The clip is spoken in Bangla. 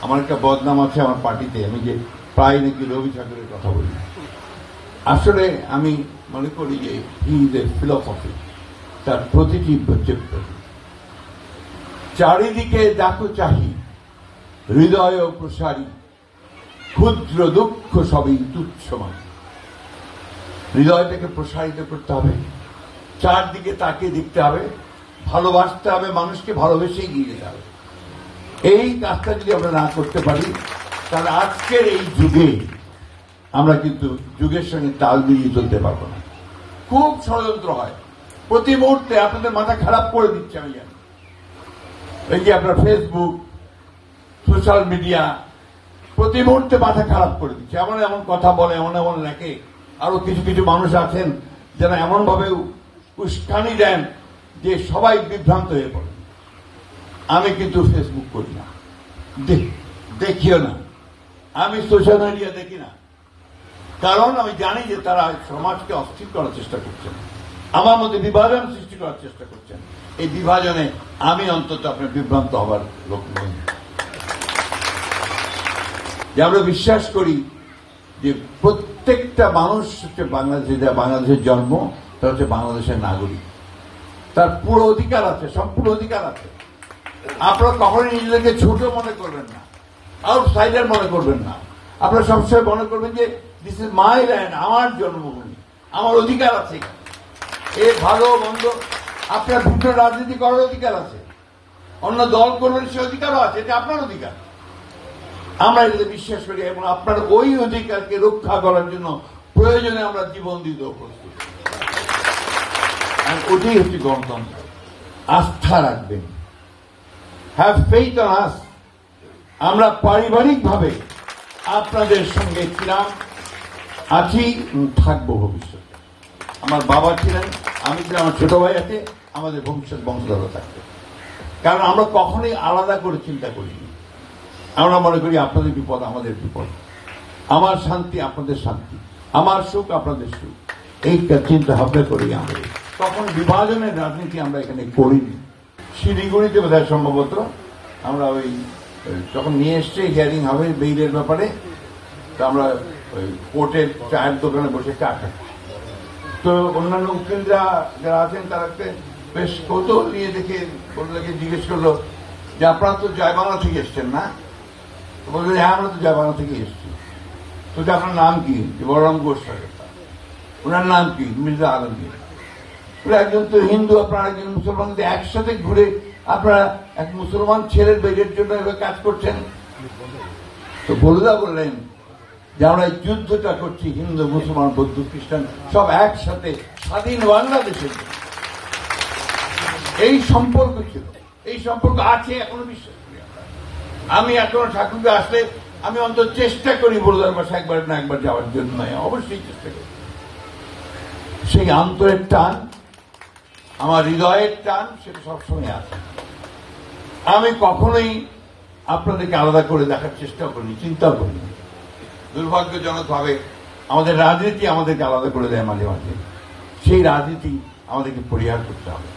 আমার একটা বদনাম আছে আমার পার্টিতে, আমি যে প্রায় নাকি রবি ঠাকুরের কথা বলি। আসলে আমি মনে করি যে হি ইজ এ ফিলসফি, তার প্রতিটি হচ্ছে চারিদিকে দেখো চাহি হৃদয় প্রসারী, ক্ষুদ্র দুঃখ সবই তুচ্ছ মানে। হৃদয়টাকে প্রসারিত করতে হবে, চারদিকে তাকে দেখতে হবে, ভালোবাসতে হবে, মানুষকে ভালোবেসে এগিয়ে যেতে হবে। এই কাজটা যদি আমরা না করতে পারি তাহলে আজকের এই যুগে আমরা কিন্তু যুগের সঙ্গে তাল মিলিয়ে চলতে পারবো না। খুব ষড়যন্ত্র হয় প্রতি মুহূর্তে, আপনাদের মাথা খারাপ করে দিচ্ছে আমি জানি। এই যে আপনার ফেসবুক, সোশ্যাল মিডিয়া প্রতি মুহূর্তে মাথা খারাপ করে দিচ্ছে, এমন এমন কথা বলে, এমন এমন লেখে। আরো কিছু কিছু মানুষ আছেন যারা এমন ভাবে উস্কানি দেন যে সবাই বিভ্রান্ত হয়ে পড়ে। আমি কিন্তু ফেসবুক করি না, দেখিও না, আমি সোশ্যাল মিডিয়া দেখি না, কারণ আমি জানি যে তারা সমাজকে অস্থির করার চেষ্টা করছেন, আমার মধ্যে বিভাজন সৃষ্টি করার চেষ্টা করছেন। এই বিভাজনে আমি অন্তত আপনার বিভ্রান্ত হবার লোক নই। যে আমরা বিশ্বাস করি যে প্রত্যেকটা মানুষ হচ্ছে বাংলাদেশে, যা বাংলাদেশের জন্ম, তার হচ্ছে বাংলাদেশের নাগরিক, তার পুরো অধিকার আছে, সম্পূর্ণ অধিকার আছে। আপনারা কখনোই নিজেদেরকে ছোট মনে করবেন না, আউটসাইডার মনে করবেন না। আপনারা সবসময় মনে করবেন যে দিস ইজ মাই ল্যান্ড, আমার জন্মভূমি, আমার অধিকার আছে। এ ভালো মন্দ আপনার ভিতরে রাজনীতি করার অধিকার আছে, অন্য দল করবেন সে অধিকারও আছে, এটা আপনার অধিকার। আমরা এটাতে বিশ্বাস করি এবং আপনার ওই অধিকারকে রক্ষা করার জন্য প্রয়োজনে আমরা জীবন দিতেও প্রস্তুত। ওটাই হচ্ছে গণতন্ত্র। আস্থা রাখবেন, হ্যাভ ফেইথ অন আস। আমরা পারিবারিকভাবে আপনাদের সঙ্গে ছিলাম, আছি, থাকবো ভবিষ্যতে। আমার বাবা ছিলেন, আমি ছিলাম, আমার ছোট ভাই আছে, আমাদের ভবিষ্যৎ বংশধর থাকবে। কারণ আমরা কখনোই আলাদা করে চিন্তা করিনি। আমরা মনে করি আপনাদের বিপদ আমাদের বিপদ, আমার শান্তি আপনাদের শান্তি, আমার সুখ আপনাদের সুখ, এইটা চিন্তা ভাবনা করি। আমরা তখন বিভাজনের রাজনীতি আমরা এখানে করিনি। শিলিগুড়িতে বোধহয় সম্ভবত আমরা ওই যখন নিয়ে এসছে হিয়ারিং হবে বেইলের ব্যাপারে, তো আমরা ওই কোর্টের চায়ের দোকানে বসে চা খাচ্ছি। তো অন্যান্য উকিলরা যারা আছেন তারা বেশ কৌতূহল নিয়ে দেখে বললেকে জিজ্ঞেস করলো যে আপনারা তো জয় বাংলা থেকে এসছেন না? বললেন হ্যাঁ আমরা তো জয় বাংলা থেকে এসছি। তো আপনার নাম কি? বলরাম গোস্বামী। ওনার নাম কি? মির্জা আলমগীর। একজন তো হিন্দু, আপনার একজন মুসলমান, একসাথে ঘুরে আপনারা এক মুসলমান ছেলের বেগের জন্য এভাবে কাজ করছেন। তো বলুদা বললেন যে আমরা এই যুদ্ধটা করছি হিন্দু, মুসলমান, বৌদ্ধ, খ্রিস্টান সব একসাথে স্বাধীন বাংলাদেশের। এই সম্পর্ক ছিল, এই সম্পর্ক আছে, এখনো বিশ্বাস করি। আমি এখনো ঠাকুরকে আসলে আমি অন্তত চেষ্টা করি বলুদার বাসা একবার না একবার যাওয়ার জন্য, অবশ্যই চেষ্টা করি। সেই আন্তরের টান, আমার হৃদয়ের টান, সেটা সবসময় আছে। আমি কখনোই আপনাদেরকে আলাদা করে দেখার চেষ্টা করিনি, চিন্তাও করিনি। দুর্ভাগ্যজনকভাবে আমাদের রাজনীতি আমাদেরকে আলাদা করে দেয় মাঝে মাঝে। সেই রাজনীতি আমাদেরকে পরিহার করতে হবে।